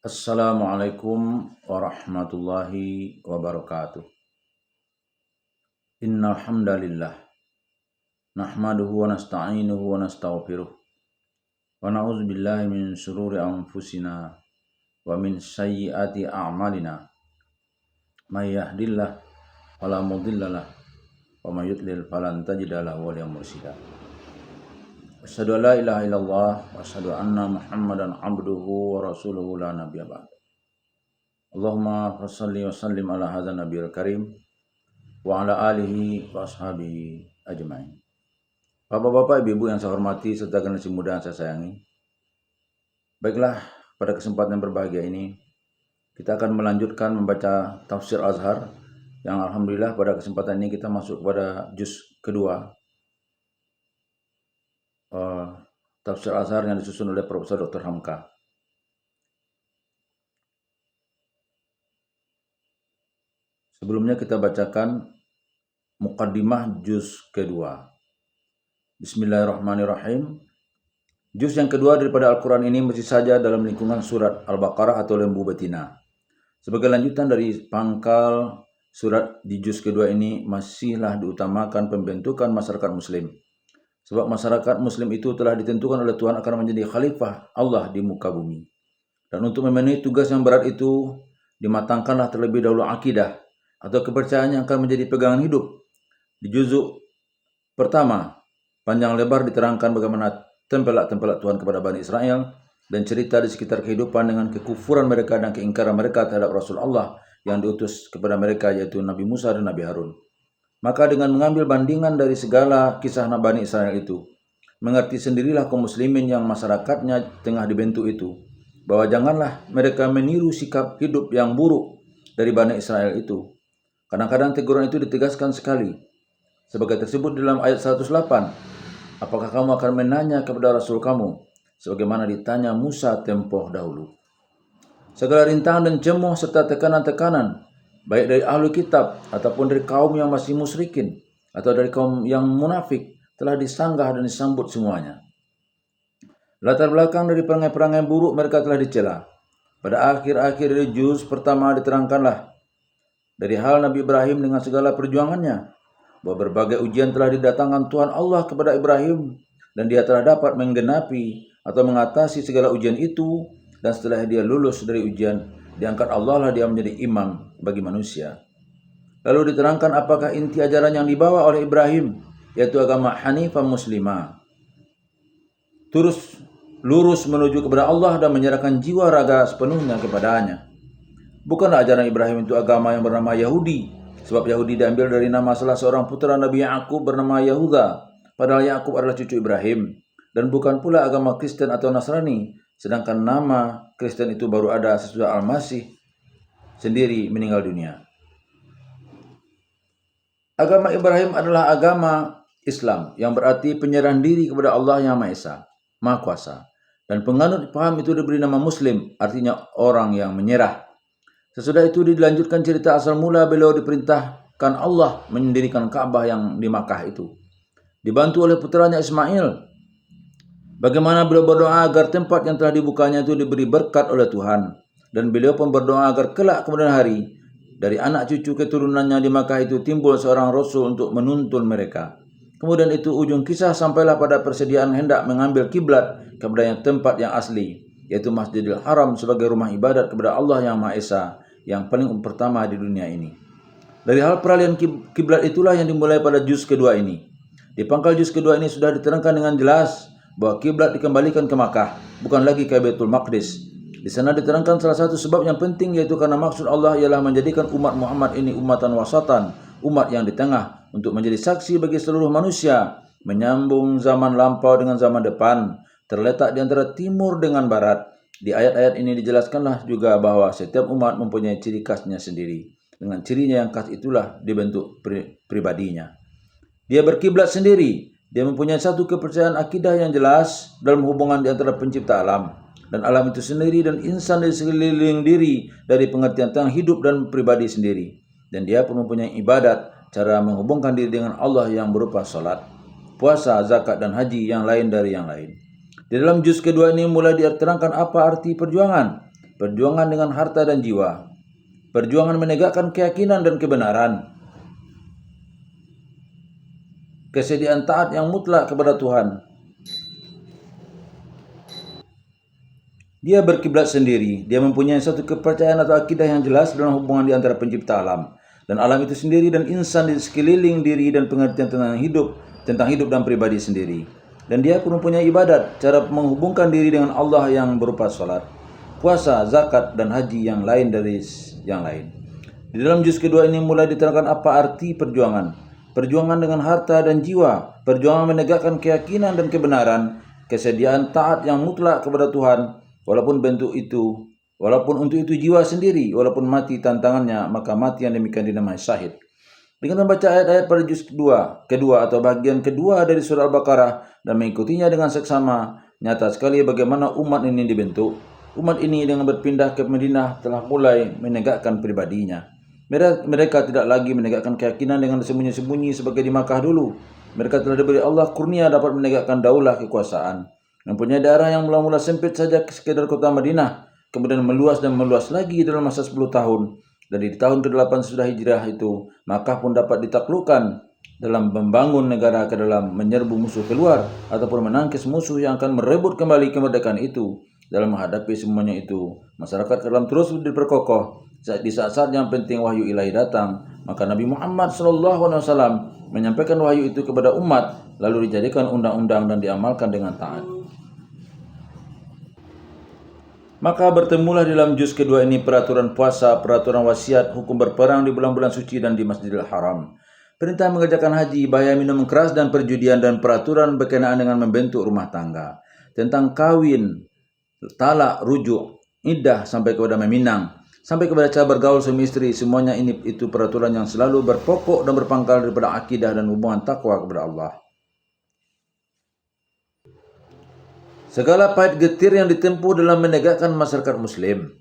Assalamualaikum warahmatullahi wabarakatuh. Innal hamdalillah nahmaduhu wa nasta'inuhu wa nastaghfiruh wa na'udzu billahi min shururi anfusina wa min sayyiati a'malina. May yahdihillahu fala mudhillalah wa may yudlil falan tajida lahu waliyyan mursyida. Asyhadu an la ilaha illallah wa asyhadu anna Muhammadan abduhu wa rasuluhu la nabiyya ba'd. Allahumma shalli wa sallim ala hadzal nabiyil karim wa ala alihi wa ashabihi ajmain. Bapak-bapak, ibu-ibu yang saya hormati serta generasi muda yang saya sayangi. Baiklah, pada kesempatan yang berbahagia ini kita akan melanjutkan membaca tafsir Azhar yang alhamdulillah pada kesempatan ini kita masuk pada juz kedua. Tafsir Azhar yang disusun oleh Profesor Dr. Hamka. Sebelumnya kita bacakan muqaddimah juz kedua. Bismillahirrahmanirrahim. Juz yang kedua daripada Al-Quran ini mesti saja dalam lingkungan surat Al-Baqarah atau lembu betina. Sebagai lanjutan dari pangkal surat di juz kedua ini masihlah diutamakan pembentukan masyarakat muslim. Sebab masyarakat muslim itu telah ditentukan oleh Tuhan akan menjadi khalifah Allah di muka bumi. Dan untuk memenuhi tugas yang berat itu, dimatangkanlah terlebih dahulu akidah atau kepercayaan yang akan menjadi pegangan hidup. Di juzuk pertama, panjang lebar diterangkan bagaimana tempelak-tempelak Tuhan kepada Bani Israel dan cerita di sekitar kehidupan dengan kekufuran mereka dan keingkaran mereka terhadap Rasul Allah yang diutus kepada mereka, yaitu Nabi Musa dan Nabi Harun. Maka dengan mengambil bandingan dari segala kisah Bani Israel itu, mengerti sendirilah kaum muslimin yang masyarakatnya tengah dibentuk itu, bahwa janganlah mereka meniru sikap hidup yang buruk dari Bani Israel itu. Kadang-kadang teguran itu ditegaskan sekali, sebagai tersebut dalam ayat 108, apakah kamu akan menanya kepada Rasul kamu, sebagaimana ditanya Musa tempoh dahulu. Segala rintangan dan cemoh serta tekanan-tekanan, baik dari ahli kitab ataupun dari kaum yang masih musyrikin atau dari kaum yang munafik, telah disanggah dan disambut semuanya. Latar belakang dari perangai-perangai buruk mereka telah dicela. Pada akhir-akhir dari juz pertama diterangkanlah dari hal Nabi Ibrahim dengan segala perjuangannya, bahwa berbagai ujian telah didatangkan Tuhan Allah kepada Ibrahim dan dia telah dapat menggenapi atau mengatasi segala ujian itu, dan setelah dia lulus dari ujian, diangkat Allah lah dia menjadi imam bagi manusia. Lalu diterangkan apakah inti ajaran yang dibawa oleh Ibrahim, yaitu agama Hanifah Muslimah, terus lurus menuju kepada Allah dan menyerahkan jiwa raga sepenuhnya kepadanya. Bukanlah ajaran Ibrahim itu agama yang bernama Yahudi, sebab Yahudi diambil dari nama salah seorang putra Nabi Yakub bernama Yahuda, padahal Yakub adalah cucu Ibrahim, dan bukan pula agama Kristen atau Nasrani, sedangkan nama Kristen itu baru ada sesudah Al-Masih sendiri meninggal dunia. Agama Ibrahim adalah agama Islam, yang berarti penyerahan diri kepada Allah yang Maha Esa, Maha Kuasa. Dan penganut paham itu diberi nama Muslim, artinya orang yang menyerah. Sesudah itu dilanjutkan cerita asal mula beliau diperintahkan Allah mendirikan Ka'bah yang di Makkah itu, dibantu oleh putranya Ismail. Bagaimana beliau berdoa agar tempat yang telah dibukanya itu diberi berkat oleh Tuhan, dan beliau pun berdoa agar kelak kemudian hari dari anak cucu keturunannya di Makkah itu timbul seorang Rasul untuk menuntun mereka. Kemudian itu ujung kisah sampailah pada persediaan hendak mengambil kiblat kepada yang tempat yang asli, yaitu Masjidil Haram sebagai rumah ibadat kepada Allah yang Maha Esa, yang paling pertama di dunia ini. Dari hal peralihan kiblat itulah yang dimulai pada juz kedua ini. Di pangkal juz kedua ini sudah diterangkan dengan jelas bahwa kiblat dikembalikan ke Makkah, bukan lagi ke Baitul Maqdis. Di sana diterangkan salah satu sebab yang penting, yaitu karena maksud Allah ialah menjadikan umat Muhammad ini umatan wasatan, umat yang di tengah, untuk menjadi saksi bagi seluruh manusia, menyambung zaman lampau dengan zaman depan, terletak di antara timur dengan barat. Di ayat-ayat ini dijelaskanlah juga bahwa setiap umat mempunyai ciri khasnya sendiri. Dengan cirinya yang khas itulah dibentuk pribadinya. Dia berkiblat sendiri. Dia mempunyai satu kepercayaan akidah yang jelas dalam hubungan di antara pencipta alam dan alam itu sendiri dan insan di sekeliling diri dari pengertian tentang hidup dan pribadi sendiri. Dan dia pun mempunyai ibadat, cara menghubungkan diri dengan Allah yang berupa salat, puasa, zakat, dan haji yang lain dari yang lain. Di dalam juz kedua ini mulai diterangkan apa arti perjuangan, perjuangan dengan harta dan jiwa, perjuangan menegakkan keyakinan dan kebenaran, kesediaan taat yang mutlak kepada Tuhan. Dia berkiblat sendiri, dia mempunyai satu kepercayaan atau akidah yang jelas dalam hubungan di antara pencipta alam dan alam itu sendiri dan insan di sekeliling diri dan pengertian tentang hidup dan pribadi sendiri. Dan dia pun mempunyai ibadat, cara menghubungkan diri dengan Allah yang berupa salat, puasa, zakat, dan haji yang lain dari yang lain. Di dalam juz kedua ini mulai diterangkan apa arti perjuangan. Perjuangan dengan harta dan jiwa, perjuangan menegakkan keyakinan dan kebenaran, kesediaan taat yang mutlak kepada Tuhan, walaupun untuk itu jiwa sendiri, walaupun mati tantangannya, maka mati yang demikian dinamai syahid. Dengan membaca ayat-ayat pada juz kedua atau bagian kedua dari surah Al-Baqarah dan mengikutinya dengan seksama, nyata sekali bagaimana umat ini dibentuk. Umat ini dengan berpindah ke Madinah telah mulai menegakkan pribadinya. Mereka tidak lagi menegakkan keyakinan dengan sembunyi-sembunyi sebagai di Makkah dulu. Mereka telah diberi Allah kurnia dapat menegakkan daulah kekuasaan. Mempunyai daerah yang mula-mula sempit saja sekedar kota Madinah, kemudian meluas dan meluas lagi dalam masa 10 tahun. Dan di tahun ke-8 sudah hijrah itu, Makkah pun dapat ditaklukkan dalam membangun negara ke dalam menyerbu musuh keluar ataupun menangkis musuh yang akan merebut kembali kemerdekaan itu. Dalam menghadapi semuanya itu, masyarakat ke dalam terus diperkokoh. Di saat-saat yang penting wahyu ilahi datang, maka Nabi Muhammad SAW menyampaikan wahyu itu kepada umat, lalu dijadikan undang-undang dan diamalkan dengan taat. Maka bertemulah dalam juz kedua ini peraturan puasa, peraturan wasiat, hukum berperang di bulan-bulan suci dan di Masjidil Haram, perintah mengerjakan haji, bahaya minum keras dan perjudian, dan peraturan berkenaan dengan membentuk rumah tangga, tentang kawin, talak, rujuk, iddah sampai kepada meminang, sampai kepada cara bergaul suami istri. Semuanya itu peraturan yang selalu berpokok dan berpangkal daripada akidah dan hubungan takwa kepada Allah. Segala pahit getir yang ditempuh dalam menegakkan masyarakat muslim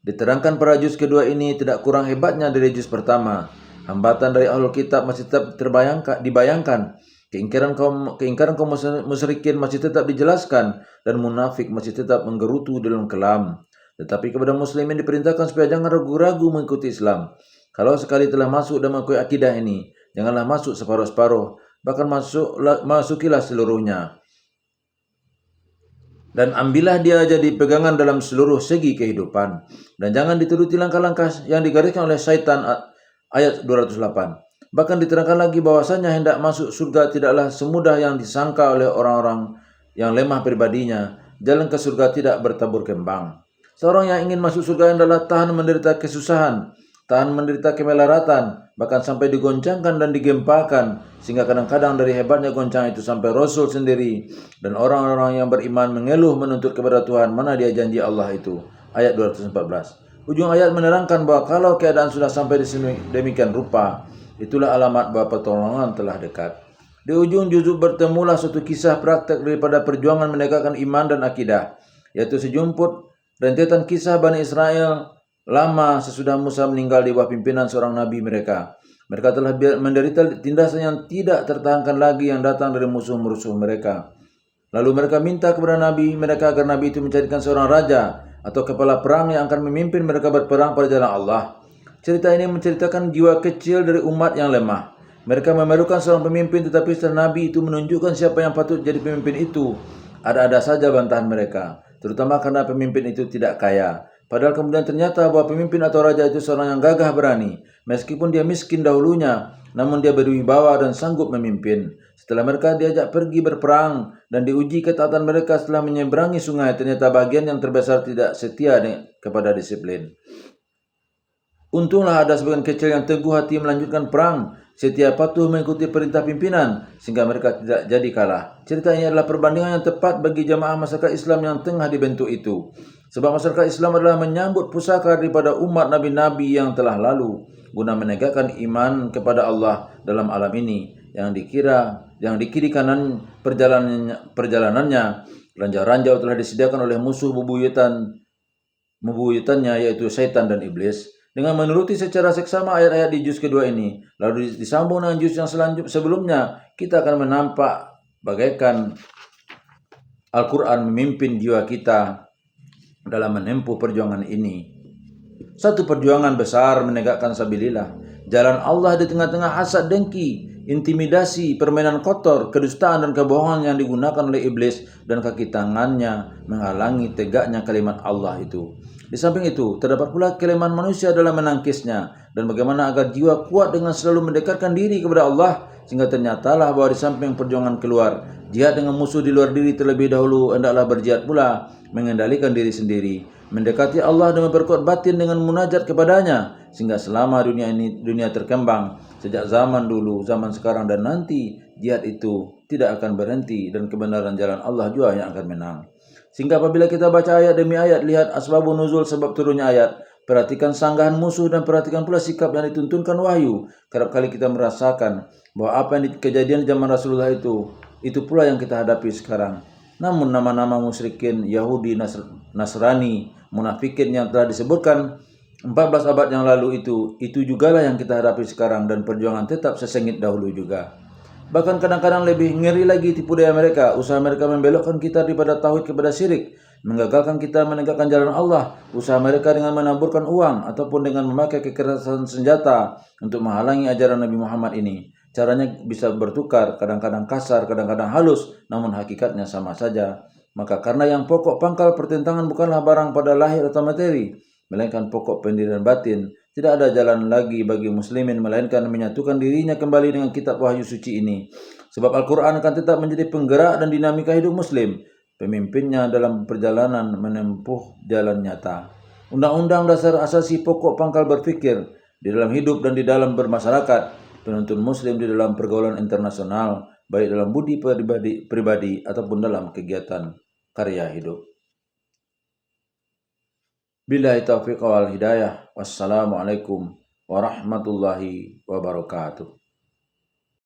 diterangkan pada juz kedua ini tidak kurang hebatnya dari juz pertama. Hambatan dari ahlul kitab masih tetap dibayangkan, keingkaran kaum musyrikin masih tetap dijelaskan, dan munafik masih tetap menggerutu dalam kelam. Tetapi kepada muslimin diperintahkan supaya jangan ragu-ragu mengikuti Islam. Kalau sekali telah masuk dan mengikuti akidah ini, janganlah masuk separuh-separuh, bahkan masukilah seluruhnya. Dan ambillah dia jadi pegangan dalam seluruh segi kehidupan. Dan jangan dituruti langkah-langkah yang digariskan oleh syaitan, ayat 208. Bahkan diterangkan lagi bahwasanya hendak masuk surga tidaklah semudah yang disangka oleh orang-orang yang lemah pribadinya. Jalan ke surga tidak bertabur kembang. Seorang yang ingin masuk surga adalah tahan menderita kesusahan, tahan menderita kemelaratan, bahkan sampai digoncangkan dan digempakan, sehingga kadang-kadang dari hebatnya goncang itu sampai Rasul sendiri dan orang-orang yang beriman mengeluh menuntut kepada Tuhan, mana dia janji Allah itu. Ayat 214. Ujung ayat menerangkan bahwa kalau keadaan sudah sampai di sini demikian rupa, itulah alamat bahwa pertolongan telah dekat. Di ujung juzuk bertemulah suatu kisah praktek daripada perjuangan menegakkan iman dan akidah, yaitu sejumput rentetan kisah Bani Israel lama sesudah Musa meninggal di bawah pimpinan seorang nabi mereka. Mereka telah menderita tindasan yang tidak tertahankan lagi yang datang dari musuh-musuh mereka. Lalu mereka minta kepada nabi mereka agar nabi itu mencarikan seorang raja atau kepala perang yang akan memimpin mereka berperang pada jalan Allah. Cerita ini menceritakan jiwa kecil dari umat yang lemah. Mereka memerlukan seorang pemimpin, tetapi setelah nabi itu menunjukkan siapa yang patut jadi pemimpin itu, ada-ada saja bantahan mereka, terutama karena pemimpin itu tidak kaya. Padahal kemudian ternyata bahwa pemimpin atau raja itu seorang yang gagah berani. Meskipun dia miskin dahulunya, namun dia berwibawa dan sanggup memimpin. Setelah mereka diajak pergi berperang dan diuji ketaatan mereka setelah menyeberangi sungai, ternyata bagian yang terbesar tidak setia kepada disiplin. Untunglah ada sebagian kecil yang teguh hati melanjutkan perang, setia patuh mengikuti perintah pimpinan, sehingga mereka tidak jadi kalah. Cerita ini adalah perbandingan yang tepat bagi jamaah masyarakat Islam yang tengah dibentuk itu. Sebab masyarakat Islam adalah menyambut pusaka daripada umat nabi-nabi yang telah lalu, guna menegakkan iman kepada Allah dalam alam ini, yang di kiri kanan perjalanannya ranjau-ranjau telah disediakan oleh musuh bebuyutannya, yaitu syaitan dan iblis. Dengan menuruti secara seksama ayat-ayat di juz kedua ini, lalu disambung dengan juz yang sebelumnya, kita akan menampak bagaikan Al-Quran memimpin jiwa kita dalam menempuh perjuangan ini. Satu perjuangan besar menegakkan sabilillah, jalan Allah di tengah-tengah hasad dengki, intimidasi, permainan kotor, kedustaan dan kebohongan yang digunakan oleh iblis dan kaki tangannya menghalangi tegaknya kalimat Allah itu. Di samping itu, terdapat pula kelemahan manusia dalam menangkisnya dan bagaimana agar jiwa kuat dengan selalu mendekatkan diri kepada Allah, sehingga ternyatalah bahwa di samping perjuangan keluar, jihad dengan musuh di luar diri terlebih dahulu, hendaklah berjihad pula mengendalikan diri sendiri, mendekati Allah dan memperkuat batin dengan munajat kepadanya, sehingga selama dunia terkembang, sejak zaman dulu, zaman sekarang dan nanti, jihad itu tidak akan berhenti dan kebenaran jalan Allah juga yang akan menang. Sehingga apabila kita baca ayat demi ayat, lihat asbabun nuzul, sebab turunnya ayat, perhatikan sanggahan musuh dan perhatikan pula sikap yang dituntunkan wahyu. Kerap kali kita merasakan bahwa apa yang kejadian zaman Rasulullah itu pula yang kita hadapi sekarang. Namun nama-nama musyrikin, Yahudi, Nasrani, munafikin yang telah disebutkan 14 abad yang lalu itu jugalah yang kita hadapi sekarang, dan perjuangan tetap sesengit dahulu juga. Bahkan kadang-kadang lebih ngeri lagi tipu daya mereka, usaha mereka membelokkan kita daripada tauhid kepada syirik, menggagalkan kita menegakkan jalan Allah, usaha mereka dengan menaburkan uang ataupun dengan memakai kekerasan senjata untuk menghalangi ajaran Nabi Muhammad ini. Caranya bisa bertukar, kadang-kadang kasar, kadang-kadang halus, namun hakikatnya sama saja. Maka karena yang pokok pangkal pertentangan bukanlah barang pada lahir atau materi, melainkan pokok pendirian batin, tidak ada jalan lagi bagi muslimin melainkan menyatukan dirinya kembali dengan kitab wahyu suci ini. Sebab Al-Quran akan tetap menjadi penggerak dan dinamika hidup muslim, pemimpinnya dalam perjalanan menempuh jalan nyata. Undang-undang dasar asasi pokok pangkal berfikir di dalam hidup dan di dalam bermasyarakat, penuntun muslim di dalam pergaulan internasional, baik dalam budi pribadi ataupun dalam kegiatan karya hidup. Billahi taufiq wal hidayah. Wassalamualaikum warahmatullahi wabarakatuh.